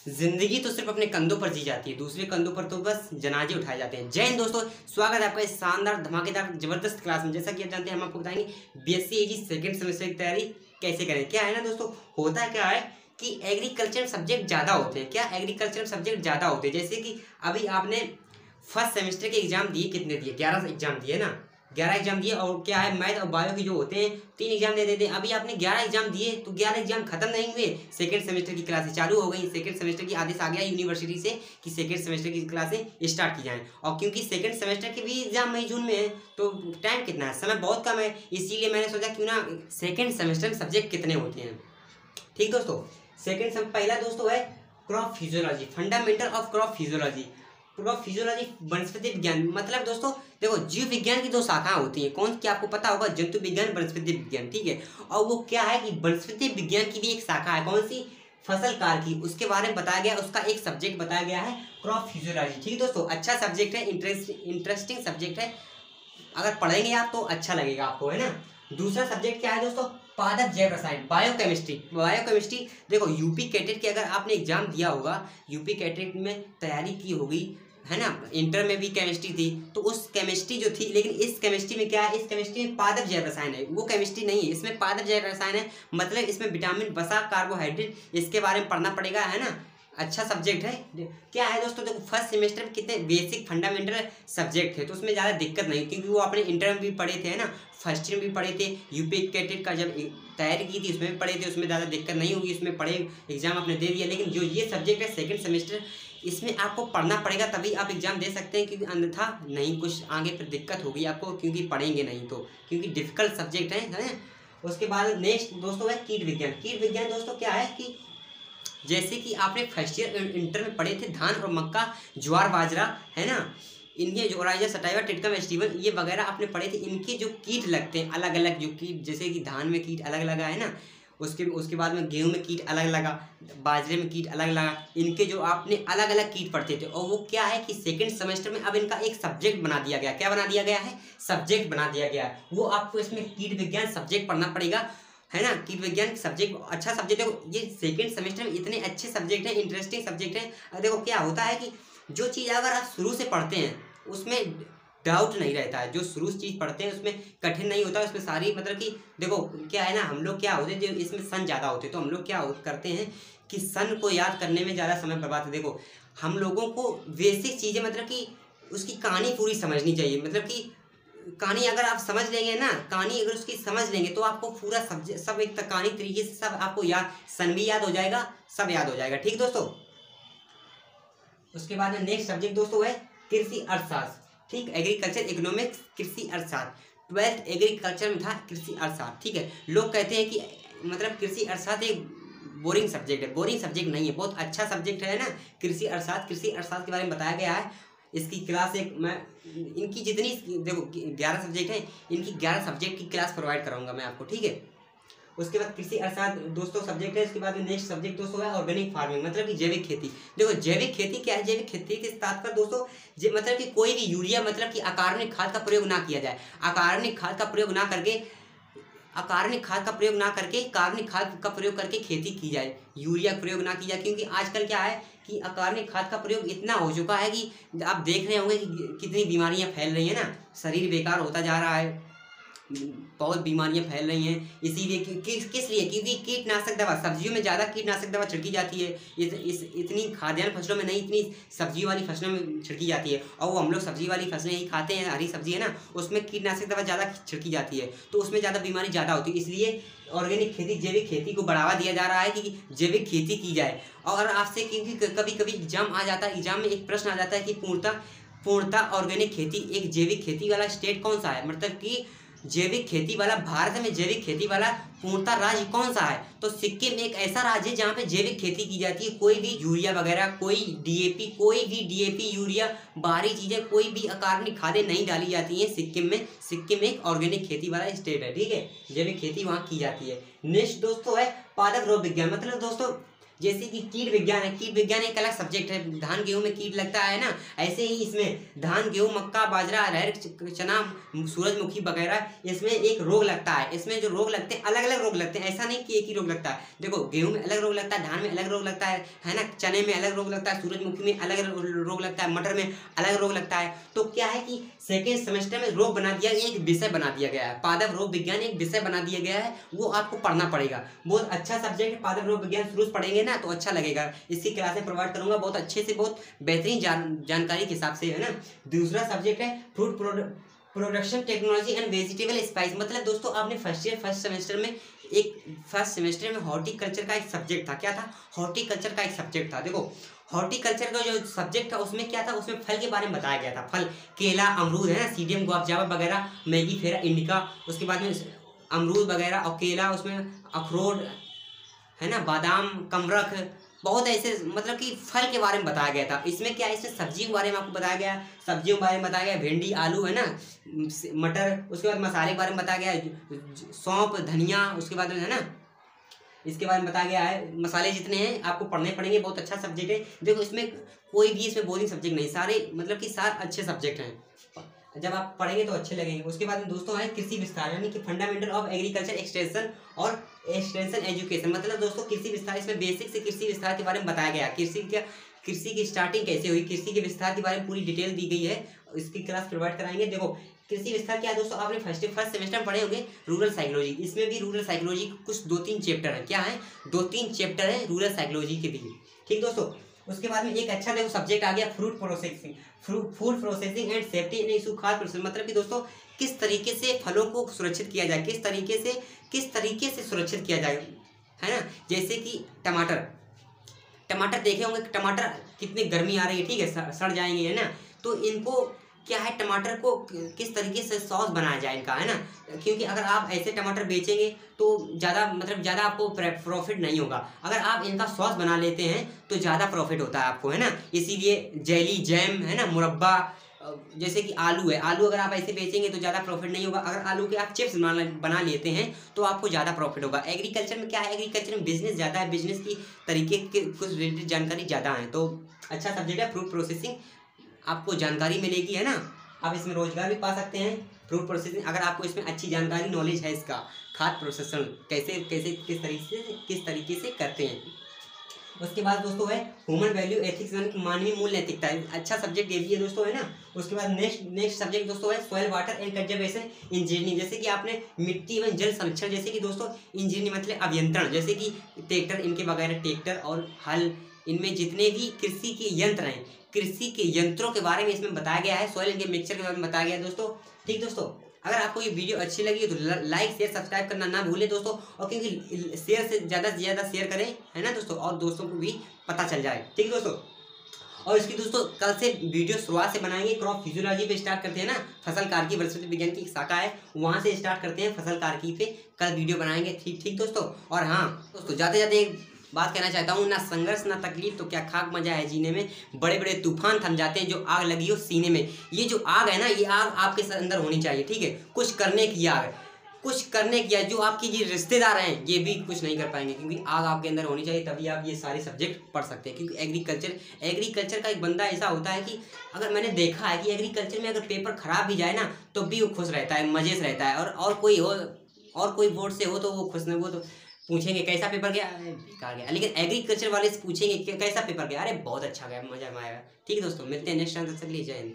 जिंदगी तो सिर्फ अपने कंधों पर जी जाती है, दूसरे कंधों पर तो बस जनाजे उठाए जाते हैं। जय हिंद दोस्तों, स्वागत है आपका इस शानदार धमाकेदार जबरदस्त क्लास में। जैसा कि आप जानते हैं, हम आपको बताएंगे बीएससी एजी सेकंड सेमेस्टर की तैयारी कैसे करें। क्या है ना दोस्तों, होता क्या है कि एग्रीकल्चर सब्जेक्ट ज़्यादा होते हैं। क्या एग्रीकल्चर सब्जेक्ट ज़्यादा होते हैं? जैसे कि अभी आपने फर्स्ट सेमेस्टर के एग्जाम दिए, कितने दिए? 11 एग्जाम दिए ना, 11 एग्जाम दिए। और क्या है, मैथ और बायो की जो होते हैं 3 एग्जाम दे देते हैं। अभी आपने 11 एग्जाम दिए तो 11 एग्जाम खत्म नहीं हुए, सेकंड सेमेस्टर की क्लासें चालू हो गई। सेकंड सेमेस्टर की आदेश आ गया यूनिवर्सिटी से कि सेकंड सेमेस्टर की क्लासें स्टार्ट की जाएं। और क्योंकि सेकंड सेमेस्टर के भी एग्जाम मई जून में है तो टाइम कितना है, समय बहुत कम है। इसीलिए मैंने सोचा क्यों ना सेकेंड सेमेस्टर में सब्जेक्ट कितने होते हैं। ठीक दोस्तों, पहला दोस्तों है crop physiology, fundamental of crop physiology. Crop physiology वनस्पति विज्ञान, मतलब दोस्तों देखो, जीव विज्ञान की 2 शाखाएं होती हैं। कौन, क्या आपको पता होगा? जंतु विज्ञान, वनस्पति विज्ञान। ठीक है, और वो क्या है कि वनस्पति विज्ञान की भी एक शाखा है। कौन सी? फसल कार की, उसके बारे में बताया गया, उसका एक सब्जेक्ट बताया गया है क्रॉप फिजियोलॉजी। ठीक है दोस्तों, अच्छा सब्जेक्ट है, इंटरेस्टिंग सब्जेक्ट है। अगर पढ़ेंगे आप तो अच्छा लगेगा आपको, है ना। दूसरा सब्जेक्ट क्या है दोस्तों? पादप जैव रसायन, बायोकेमिस्ट्री। बायोकेमिस्ट्री देखो, यूपी कैटेट के अगर आपने एग्जाम दिया होगा, यूपी कैटेट में तैयारी की होगी, है ना, इंटर में भी केमिस्ट्री थी, तो उस केमिस्ट्री जो थी, लेकिन इस केमिस्ट्री में क्या है, इस केमिस्ट्री में पादप जैव रसायन है, वो केमिस्ट्री नहीं है, इसमें पादप जैव रसायन है। मतलब इसमें विटामिन, वसा, कार्बोहाइड्रेट, इसके बारे में पढ़ना पड़ेगा, है ना। अच्छा सब्जेक्ट है। क्या है दोस्तों, देखो फर्स्ट सेमेस्टर में कितने बेसिक फंडामेंटल सब्जेक्ट थे, तो उसमें ज़्यादा दिक्कत नहीं, क्योंकि वो अपने इंटर में भी पढ़े थे, है ना, फर्स्ट ईयर में भी पढ़े थे। यूपी कैटेट का जब तैयारी की थी उसमें भी पढ़े थे, उसमें ज़्यादा दिक्कत नहीं होगी, उसमें पढ़े, एग्जाम आपने दे दिया। लेकिन जो ये सब्जेक्ट है सेकेंड सेमेस्टर, इसमें आपको पढ़ना पड़ेगा, तभी आप एग्जाम दे सकते हैं, क्योंकि अन्यथा नहीं, कुछ आगे फिर दिक्कत होगी आपको, क्योंकि पढ़ेंगे नहीं तो, क्योंकि डिफिकल्ट सब्जेक्ट है। उसके बाद नेक्स्ट दोस्तों है कीट विज्ञान। कीट विज्ञान दोस्तों क्या है कि जैसे कि आपने फर्स्ट ईयर इंटर में पढ़े थे, धान और मक्का, ज्वार बाजरा, है ना, इनके जो राइजा, सटाइवा, टिटकम, स्टीवन, ये वगैरह आपने पढ़े थे। इनके जो कीट लगते हैं अलग अलग, जो कीट, जैसे कि धान में कीट अलग लगा, है ना, उसके बाद में गेहूं में कीट अलग लगा, बाजरे में कीट अलग लगा, इनके जो आपने अलग अलग कीट पढ़ते थे। और वो क्या है कि सेकंड सेमेस्टर में अब इनका एक सब्जेक्ट बना दिया गया। क्या बना दिया गया है? सब्जेक्ट बना दिया गया है। वो आपको इसमें कीट विज्ञान सब्जेक्ट पढ़ना पड़ेगा, है ना। कीट विज्ञान सब्जेक्ट अच्छा सब्जेक्ट है। ये सेकंड सेमेस्टर में इतने अच्छे सब्जेक्ट हैं, इंटरेस्टिंग सब्जेक्ट हैं। देखो क्या होता है कि जो चीज़ अगर आप शुरू से पढ़ते हैं उसमें डाउट नहीं रहता है, जो शुरू से चीज़ पढ़ते हैं उसमें कठिन नहीं होता, उसमें सारी, मतलब कि देखो क्या है ना, हम लोग क्या होते हैं, जो इसमें सन ज़्यादा होते हैं, तो हम लोग क्या करते हैं कि सन को याद करने में ज़्यादा समय बर्बाद है। देखो हम लोगों को बेसिक चीज़ें, मतलब कि उसकी कहानी पूरी समझनी चाहिए, मतलब कि कहानी अगर आप समझ लेंगे ना, कहानी अगर उसकी समझ लेंगे तो आपको पूरा सब एक कहानी तरीके से सब आपको याद, सन भी याद हो जाएगा, सब याद हो जाएगा। ठीक दोस्तों, उसके बाद में नेक्स्ट सब्जेक्ट दोस्तों है कृषि अर्थशास्त्र। ठीक, एग्रीकल्चर इकोनॉमिक्स, कृषि अर्थशास्त्र। 12th एग्रीकल्चर में था कृषि अर्थशास्त्र। ठीक है, लोग कहते हैं कि मतलब कृषि अर्थशास्त्र एक बोरिंग सब्जेक्ट है। बोरिंग सब्जेक्ट नहीं है, बहुत अच्छा सब्जेक्ट है ना कृषि अर्थशास्त्र। कृषि अर्थशास्त्र के बारे में बताया गया है। इसकी क्लास एक मैं, इनकी जितनी, देखो 11 सब्जेक्ट है, इनकी 11 सब्जेक्ट की क्लास प्रोवाइड कराऊंगा मैं आपको। ठीक है, उसके बाद कृषि अर्थशास्त्र दोस्तों सब्जेक्ट है। उसके बाद नेक्स्ट सब्जेक्ट दोस्तों है ऑर्गेनिक फार्मिंग, मतलब कि जैविक खेती। देखो जैविक खेती क्या है? जैविक खेती के तात्पर्य दोस्तों, मतलब कि कोई भी यूरिया, मतलब कि अकार्बनिक खाद का प्रयोग ना किया जाए। अकार्बनिक खाद का प्रयोग ना करके, कार्बनिक खाद का प्रयोग करके खेती की जाए, यूरिया का प्रयोग ना किया जाए। क्योंकि आजकल क्या है कि अकार्बनिक खाद का प्रयोग इतना हो चुका है कि आप देख रहे होंगे कि कितनी बीमारियां फैल रही हैं ना, शरीर बेकार होता जा रहा है, बहुत बीमारियां फैल रही हैं। इसीलिए किस लिए? क्योंकि कीटनाशक दवा, सब्जियों में ज़्यादा कीटनाशक दवा छिड़की जाती है। इतनी खाद्यान्न फसलों में नहीं, इतनी सब्जी वाली फसलों में छिड़की जाती है। और वो हम लोग सब्जी वाली फसलें ही खाते हैं, हरी सब्जी है ना, उसमें कीटनाशक दवा ज़्यादा छिड़की जाती है, तो उसमें ज़्यादा बीमारी ज़्यादा होती है। इसलिए ऑर्गेनिक खेती, जैविक खेती को बढ़ावा दिया जा रहा है कि जैविक खेती की जाए। और आपसे, क्योंकि कभी कभी एग्जाम आ जाता है, एग्जाम में एक प्रश्न आ जाता है कि पूर्णतः ऑर्गेनिक खेती, एक जैविक खेती वाला स्टेट कौन सा है, मतलब कि जैविक खेती वाला, भारत में जैविक खेती वाला पूर्णतः राज्य कौन सा है? तो सिक्किम एक ऐसा राज्य है जहाँ पे जैविक खेती की जाती है। कोई भी यूरिया वगैरह, कोई डीएपी यूरिया, बाहरी चीजें, कोई भी अकार्बनिक खादें नहीं डाली जाती हैं सिक्किम में। सिक्किम एक ऑर्गेनिक खेती वाला स्टेट है। ठीक है, जैविक खेती वहाँ की जाती है। नेक्स्ट दोस्तों है पादप रोग विज्ञान, मतलब दोस्तों जैसे कि कीट विज्ञान है, कीट विज्ञान एक अलग सब्जेक्ट है। धान गेहूं में कीट लगता है ना, ऐसे ही इसमें धान गेहूं मक्का बाजरा अरहर चना सूरजमुखी वगैरह इसमें एक रोग लगता है। इसमें जो रोग लगते हैं अलग अलग रोग लगते हैं, ऐसा नहीं कि एक ही रोग लगता है। देखो गेहूं में अलग रोग लगता है, धान में अलग रोग लगता है ना, चने में अलग रोग लगता है, सूरजमुखी में अलग रोग लगता है, मटर में अलग रोग लगता है। तो क्या है कि सेकेंड सेमेस्टर में रोग बना दिया, एक विषय बना दिया गया है, पादप रोग विज्ञान एक विषय बना दिया गया है, वो आपको पढ़ना पड़ेगा। बहुत अच्छा सब्जेक्ट है पादप रोग विज्ञान, शुरू से पढ़ेंगे ना तो अच्छा लगेगा। इसकी क्लासें प्रोवाइड करूंगा बहुत अच्छे से, बहुत बेहतरीन जानकारी के हिसाब से, है ना। दूसरा सब्जेक्ट है fruit production technology and vegetable spice. मतलब दोस्तों आपने फर्स्ट सेमेस्टर में हॉर्टिकल्चर का एक सब्जेक्ट था। क्या था? हॉर्टिकल्चर का एक सब्जेक्ट था। देखो हॉर्टिकल्चर का जो सब्जेक्ट था उसमें क्या था, उसमें फल के बारे में बताया गया था। फल, केला, अमरूद, है ना, सीडियम गुआवजावा वगैरह, मैगी फेरा इंडिका, उसके बाद में अमरूद वगैरह और केला, उसमें अखरोट, है ना, बादाम, कमरख, बहुत ऐसे मतलब कि फल के बारे में बताया गया था। इसमें क्या है, इसमें सब्जियों के बारे में आपको बताया गया, सब्जियों के बारे में बताया गया, भिंडी, आलू, है ना, मटर, उसके बाद मसाले के बारे में बताया गया, सौंफ, धनिया, उसके बाद में, है ना, इसके बारे में बताया गया है। मसाले जितने हैं आपको पढ़ने पड़ेंगे, बहुत अच्छा सब्जेक्ट है। देखो इसमें कोई भी इसमें बोरिंग सब्जेक्ट नहीं, सारे मतलब कि सारे अच्छे सब्जेक्ट हैं, जब आप पढ़ेंगे तो अच्छे लगेंगे। उसके बाद में दोस्तों है कृषि विस्तार, यानी कि फंडामेंटल ऑफ एग्रीकल्चर एक्सटेंशन और एक्सटेंशन एजुकेशन। मतलब दोस्तों कृषि विस्तार, इसमें बेसिक से कृषि विस्तार के बारे में बताया गया, कृषि की स्टार्टिंग कैसे हुई, कृषि के विस्तार के बारे में पूरी डिटेल दी गई है। इसकी क्लास प्रोवाइड कराएंगे। देखो कृषि विस्तार क्या है दोस्तों, आपने फर्स्ट सेमेस्टर में पढ़े होंगे रूरल साइकोलॉजी। इसमें भी रूरल साइकोलॉजी कुछ 2-3 चैप्टर है। क्या है? 2-3 चैप्टर है रूरल साइकोलॉजी के भी। ठीक दोस्तों, उसके बाद में एक अच्छा देखो सब्जेक्ट आ गया food processing and safety in issue खाद्य प्रोसेसिंग। मतलब कि दोस्तों किस तरीके से फलों को सुरक्षित किया जाए, किस तरीके से सुरक्षित किया जाए, है ना। जैसे कि टमाटर देखे होंगे, टमाटर कितनी गर्मी आ रही है, ठीक है, सड़ जाएंगे, है ना। तो इनको क्या है, टमाटर को किस तरीके से सॉस बनाया जाए इनका, है ना। क्योंकि अगर आप ऐसे टमाटर बेचेंगे तो ज़्यादा आपको प्रॉफिट नहीं होगा। अगर आप इनका सॉस बना लेते हैं तो ज़्यादा प्रॉफिट होता है आपको, है ना। इसीलिए जेली, जैम, है ना, मुरब्बा, जैसे कि आलू है, आलू अगर आप ऐसे बेचेंगे तो ज़्यादा प्रॉफिट नहीं होगा। अगर आलू के आप चिप्स बना लेते हैं तो आपको ज़्यादा प्रॉफिट होगा। एग्रीकल्चर में क्या है, एग्रीकल्चर में बिजनेस ज़्यादा है, बिजनेस की तरीके के कुछ रिलेटेड जानकारी ज़्यादा है। तो अच्छा सब्जेक्ट है फ्रूट प्रोसेसिंग, आपको जानकारी मिलेगी, है ना। आप इसमें रोजगार भी पा सकते हैं। फ्रूट प्रोसेसिंग अगर आपको इसमें अच्छी जानकारी नॉलेज है, इसका खाद्य प्रोसेसिंग किस तरीके से करते हैं। उसके बाद दोस्तों है ह्यूमन वैल्यू एथिक्स, यानी मानवीय मूल्य नैतिकता। अच्छा सब्जेक्ट ये भी है दोस्तों, है ना। उसके बाद नेक्स्ट सब्जेक्ट दोस्तों है soil water and conservation engineering. जैसे कि आपने मिट्टी एवं जल संरक्षण, जैसे कि दोस्तों इंजीनियरिंग मतलब अभियंत्रण, जैसे कि ट्रैक्टर, इनके वगैरह ट्रैक्टर और हल, इनमें जितने भी कृषि के यंत्र हैं, कृषि के यंत्रों के बारे में इसमें बताया गया है। सॉइल के मिक्सचर के बारे में बताया गया है दोस्तों। ठीक दोस्तों, अगर आपको ये वीडियो अच्छी लगी तो लाइक शेयर सब्सक्राइब करना ना भूलें दोस्तों, और क्योंकि शेयर से ज़्यादा शेयर करें, है ना दोस्तों, और दोस्तों को भी पता चल जाए। ठीक दोस्तों, और इसकी दोस्तों कल से वीडियो शुरुआत से बनाएंगे। क्रॉप फिजियोलॉजी पे स्टार्ट करते हैं ना, फसल कार्की वनस्पति विज्ञान की एक शाखा है, वहाँ से स्टार्ट करते हैं फसल कार्की पे कल वीडियो बनाएंगे। ठीक दोस्तों। और हाँ दोस्तों, ज़्यादा एक बात कहना चाहता हूँ, ना संघर्ष ना तकलीफ तो क्या खाक मजा है जीने में। बड़े बड़े तूफान थम जाते हैं जो आग लगी हो सीने में। ये जो आग है ना, ये आग आपके अंदर होनी चाहिए, ठीक है। कुछ करने की आग, जो आपकी ये रिश्तेदार हैं ये भी कुछ नहीं कर पाएंगे, क्योंकि आग आपके अंदर होनी चाहिए, तभी आप ये सारे सब्जेक्ट पढ़ सकते हैं। क्योंकि एग्रीकल्चर का एक बंदा ऐसा होता है कि अगर मैंने देखा है कि एग्रीकल्चर में अगर पेपर खराब भी जाए ना तो भी वो खुश रहता है, मजे से रहता है। और कोई बोर्ड से हो तो वो खुश नहीं, वो तो पूछेंगे कैसा पेपर गया, बेकार गया। लेकिन एग्रीकल्चर वाले से पूछेंगे कैसा पेपर गया, अरे बहुत अच्छा गया, मजा आएगा। ठीक है दोस्तों, मिलते हैं नेक्स्ट टाइम, तब तक के लिए जय हिंद।